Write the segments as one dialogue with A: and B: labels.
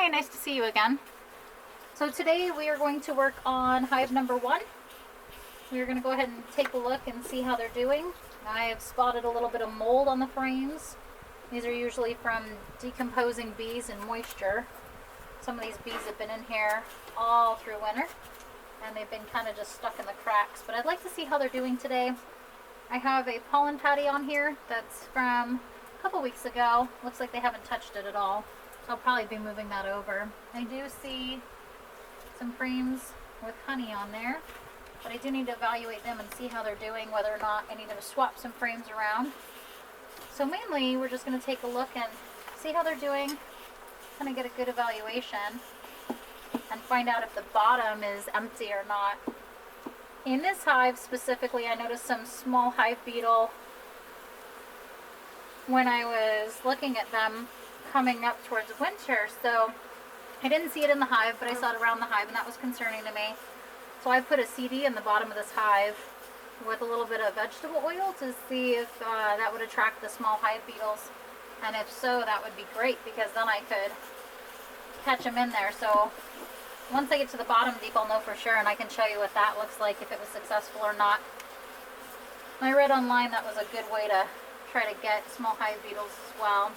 A: Hi, nice to see you again. So today we are going to work on hive number 1. We're going to go ahead and take a look and see how they're doing. I have spotted a little bit of mold on the frames. These are usually from decomposing bees and moisture. Some of these bees have been in here all through winter and they've been kind of just stuck in the cracks. But I'd like to see how they're doing today. I have a pollen patty on here that's from a couple weeks ago. Looks like they haven't touched it at all. So I'll probably be moving that over. I do see some frames with honey on there, but I do need to evaluate them and see how they're doing, whether or not I need to swap some frames around. So mainly we're just going to take a look and see how they're doing, kind of get a good evaluation and find out if the bottom is empty or not. In this hive specifically, I noticed some small hive beetle when I was looking at them coming up towards winter. So I didn't see it in the hive, but I saw it around the hive, and that was concerning to me. So I put a CD in the bottom of this hive with a little bit of vegetable oil to see if that would attract the small hive beetles. And if so, that would be great, because then I could catch them in there. So once I get to the bottom deep, I'll know for sure, and I can show you what that looks like, if it was successful or not. I read online that was a good way to try to get small hive beetles as well.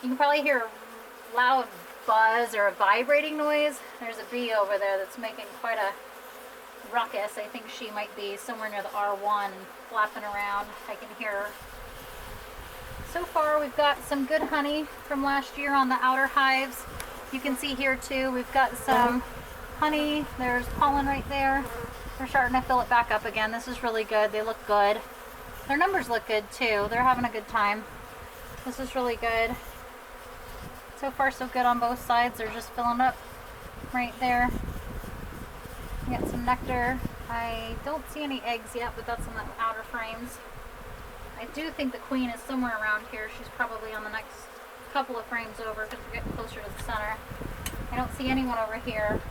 A: You can probably hear a loud buzz or a vibrating noise. There's a bee over there that's making quite a ruckus. I think she might be somewhere near the R1 flapping around. I can hear her. So far we've got some good honey from last year on the outer hives. You can see here too, we've got some honey. There's pollen right there. We're starting to fill it back up again. This is really good. They look good. Their numbers look good too. They're having a good time. This is really good. So far so good on both sides. They're just filling up right there. We got some nectar. I don't see any eggs yet, but that's in the outer frames. I do think the queen is somewhere around here. She's probably on the next couple of frames over, because we're getting closer to the center. I don't see anyone over here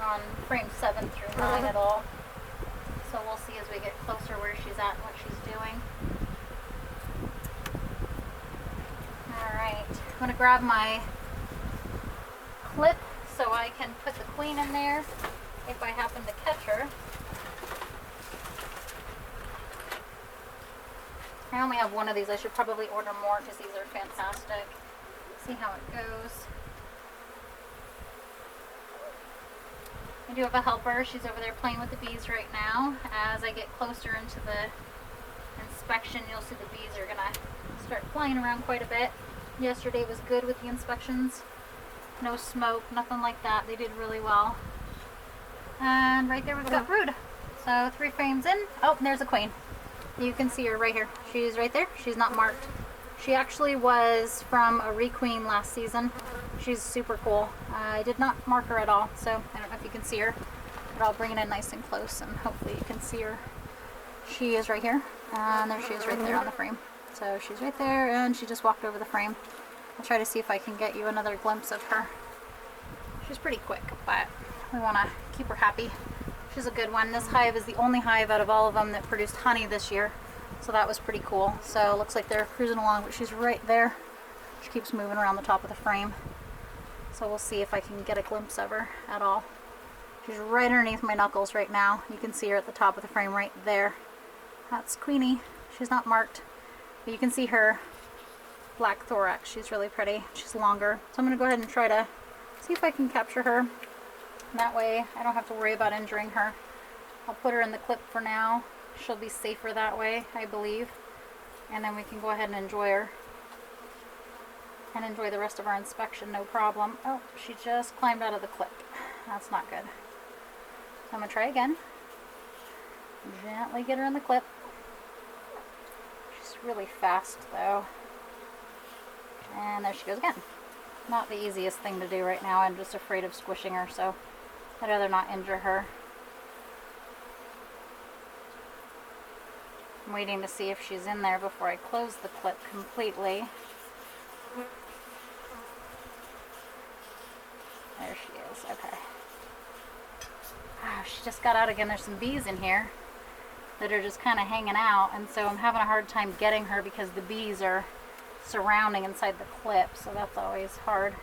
A: on frame 7 through 9 at all. So we'll see as we get closer where she's at and what she's doing. Alright, I'm going to grab my clip so I can put the queen in there if I happen to catch her. I only have one of these. I should probably order more because these are fantastic. See how it goes. I do have a helper. She's over there playing with the bees right now. As I get closer into the inspection, you'll see the bees are going to start flying around quite a bit. Yesterday was good with the inspections. No smoke, nothing like that. They did really well. And right there we've got brood. So 3 frames in. Oh, and there's a queen. You can see her right here. She's right there. She's not marked. She actually was from a requeen last season. She's super cool. I did not mark her at all, so I don't know if you can see her, but I'll bring it in nice and close and hopefully you can see her. She is right here, and there she is right there on the frame. So she's right there, and she just walked over the frame. I'll try to see if I can get you another glimpse of her. She's pretty quick, but we want to keep her happy. She's a good one. This hive is the only hive out of all of them that produced honey this year, so that was pretty cool. So it looks like they're cruising along, but she's right there. She keeps moving around the top of the frame. So we'll see if I can get a glimpse of her at all. She's right underneath my knuckles right now. You can see her at the top of the frame right there. That's Queenie. She's not marked, but you can see her black thorax. She's really pretty. She's longer. So I'm going to go ahead and try to see if I can capture her. That way I don't have to worry about injuring her. I'll put her in the clip for now. She'll be safer that way, I believe. And then we can go ahead and enjoy her. And enjoy the rest of our inspection, no problem. Oh, she just climbed out of the clip. That's not good. So I'm going to try again. Gently get her in the clip. She's really fast though. And there she goes again. Not the easiest thing to do right now. I'm just afraid of squishing her, so I'd rather not injure her. I'm waiting to see if she's in there before I close the clip completely. There she is. Okay. Oh, she just got out again. There's some bees in here that are just kind of hanging out, and so I'm having a hard time getting her because the bees are surrounding inside the clip, so that's always hard.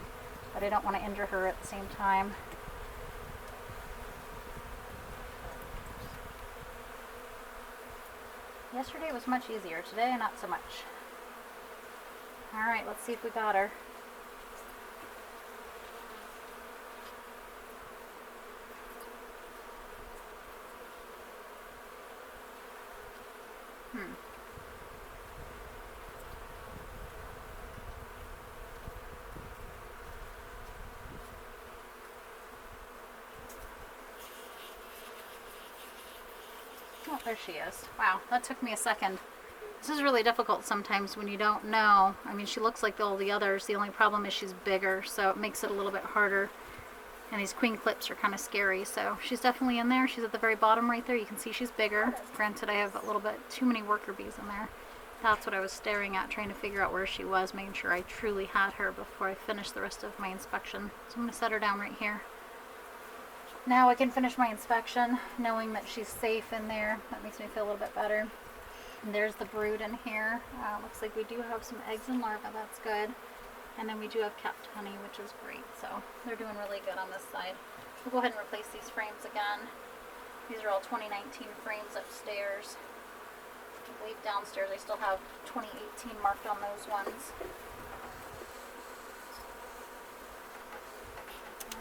A: but I don't want to injure her at the same time. Yesterday was much easier. Today, not so much. All right, let's see if we got her. Oh, there she is. Wow, that took me a second. This is really difficult sometimes when you don't know. I mean, she looks like all the others. The only problem is she's bigger, so it makes it a little bit harder. And these queen clips are kind of scary, so she's definitely in there. She's at the very bottom right there. You can see she's bigger. Granted, I have a little bit too many worker bees in there. That's what I was staring at, trying to figure out where she was, making sure I truly had her before I finished the rest of my inspection. So I'm going to set her down right here. Now I can finish my inspection knowing that she's safe in there. That makes me feel a little bit better. And there's the brood in here. Looks like we do have some eggs and larvae. That's good. And then we do have capped honey, which is great. So they're doing really good on this side. We'll go ahead and replace these frames again. These are all 2019 frames upstairs. I believe downstairs I still have 2018 marked on those ones.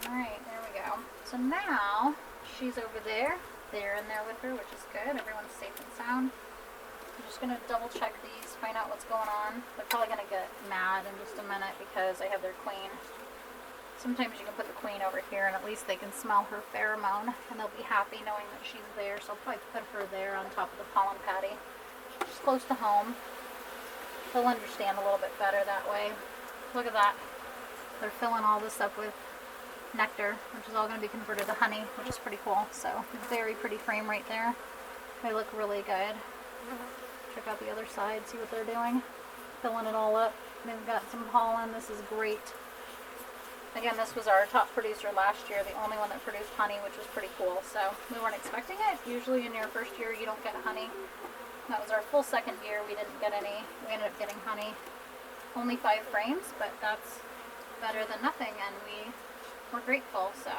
A: Alright, there we go. So now she's over there. They're in there with her, which is good. Everyone's safe and sound. I'm just going to double check these, find out what's going on. They're probably going to get mad in just a minute because I have their queen. Sometimes you can put the queen over here and at least they can smell her pheromone and they'll be happy knowing that she's there. So I'll probably put her there on top of the pollen patty. She's close to home. They'll understand a little bit better that way. Look at that. They're filling all this up with nectar, which is all going to be converted to honey, which is pretty cool. So very pretty frame right there. They look really good. Check out the other side, see what they're doing. Filling it all up. They've got some pollen. This is great. Again, this was our top producer last year, the only one that produced honey, which was pretty cool. So we weren't expecting it. Usually in your first year you don't get honey. That was our full second year. We didn't get any. We ended up getting honey. Only 5 frames, but that's better than nothing, and we're grateful. So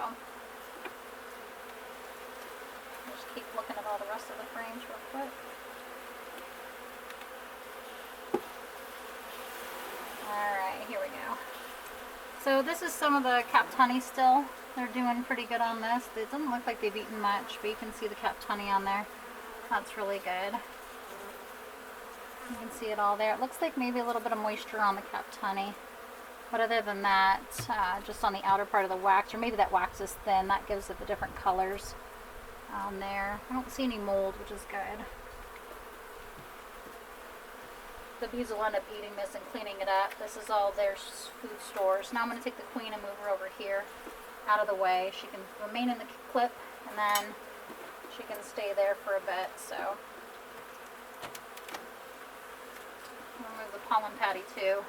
A: just keep looking at all the rest of the frames real quick. Alright, here we go. So this is some of the capped honey still. They're doing pretty good on this. It doesn't look like they've eaten much, but you can see the capped honey on there. That's really good. You can see it all there. It looks like maybe a little bit of moisture on the capped honey. But other than that, just on the outer part of the wax, or maybe that wax is thin, that gives it the different colors on there. I don't see any mold, which is good. The bees will end up eating this and cleaning it up. This is all their food stores. Now I'm going to take the queen and move her over here out of the way. She can remain in the clip and then she can stay there for a bit. So I'll remove the pollen patty too.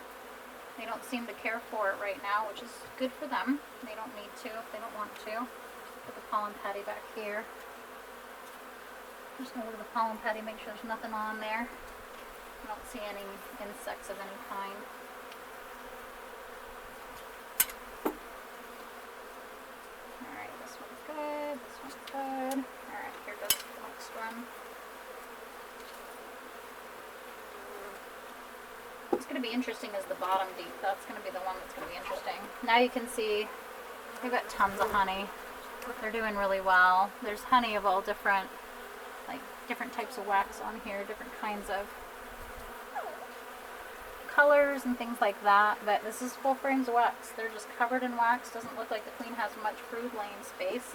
A: They don't seem to care for it right now, which is good for them. They don't need to if they don't want to. Put the pollen patty back here. Just gonna look at the pollen patty, make sure there's nothing on there. I don't see any insects of any kind. Alright, this one's good, this one's good. Alright, here goes the next one. What's going to be interesting is the bottom deep. That's going to be the one that's going to be interesting. Now you can see they've got tons of honey. They're doing really well. There's honey of all different, like different types of wax on here, different kinds of colors and things like that. But this is full frames of wax. They're just covered in wax. Doesn't look like the queen has much brood laying space.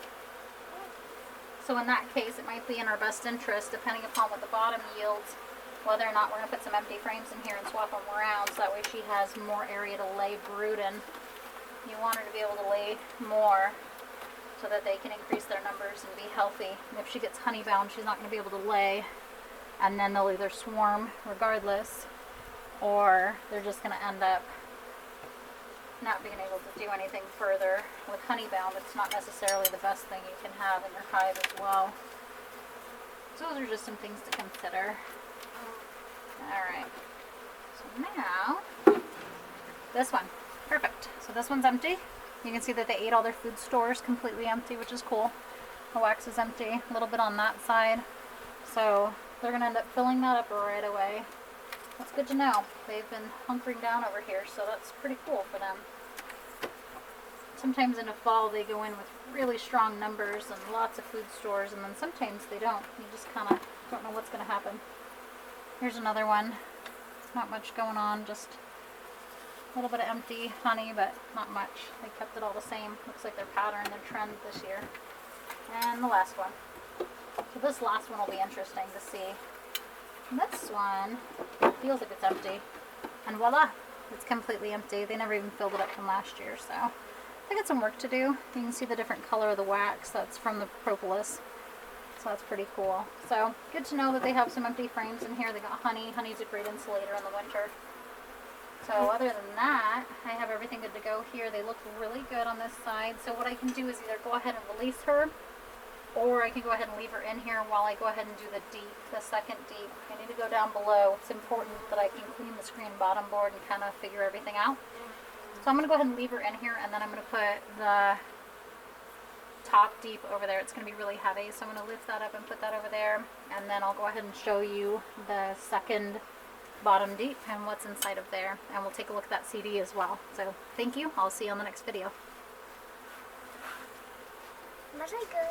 A: So in that case, it might be in our best interest, depending upon what the bottom yields, whether or not we're going to put some empty frames in here and swap them around so that way she has more area to lay brood in. You want her to be able to lay more so that they can increase their numbers and be healthy. And if she gets honey bound, she's not going to be able to lay, and then they'll either swarm regardless or they're just going to end up not being able to do anything further. With honey bound, it's not necessarily the best thing you can have in your hive as well. So those are just some things to consider. Alright, so now, this one, Perfect. So this one's empty. You can see that they ate all their food stores completely empty, which is cool. The wax is empty, a little bit on that side. So they're going to end up filling that up right away. That's good to know. They've been hunkering down over here, so that's pretty cool for them. Sometimes in the fall they go in with really strong numbers and lots of food stores, and then sometimes they don't. You just kind of don't know what's going to happen. Here's another one. Not much going on, just a little bit of empty honey, but not much. They kept it all the same. Looks like their pattern, their trend this year. And the last one. So this last one will be interesting to see. This one feels like it's empty. And voila, it's completely empty. They never even filled it up from last year, so they got some work to do. You can see the different color of the wax. That's from the propolis. So that's pretty cool. So good to know that they have some empty frames in here. They got honey. Honey's a great insulator in the winter. So other than that, I have everything good to go here. They look really good on this side. So what I can do is either go ahead and release her, or I can go ahead and leave her in here while I go ahead and do the deep, the second deep. I need to go down below. It's important that I can clean the screen bottom board and kind of figure everything out. So I'm going to go ahead and leave her in here, and then I'm going to put the top deep over there. It's going to be really heavy, so I'm going to lift that up and put that over there, and then I'll go ahead and show you the second bottom deep and what's inside of there, and we'll take a look at that CD as well. So thank you. I'll see you on the next video.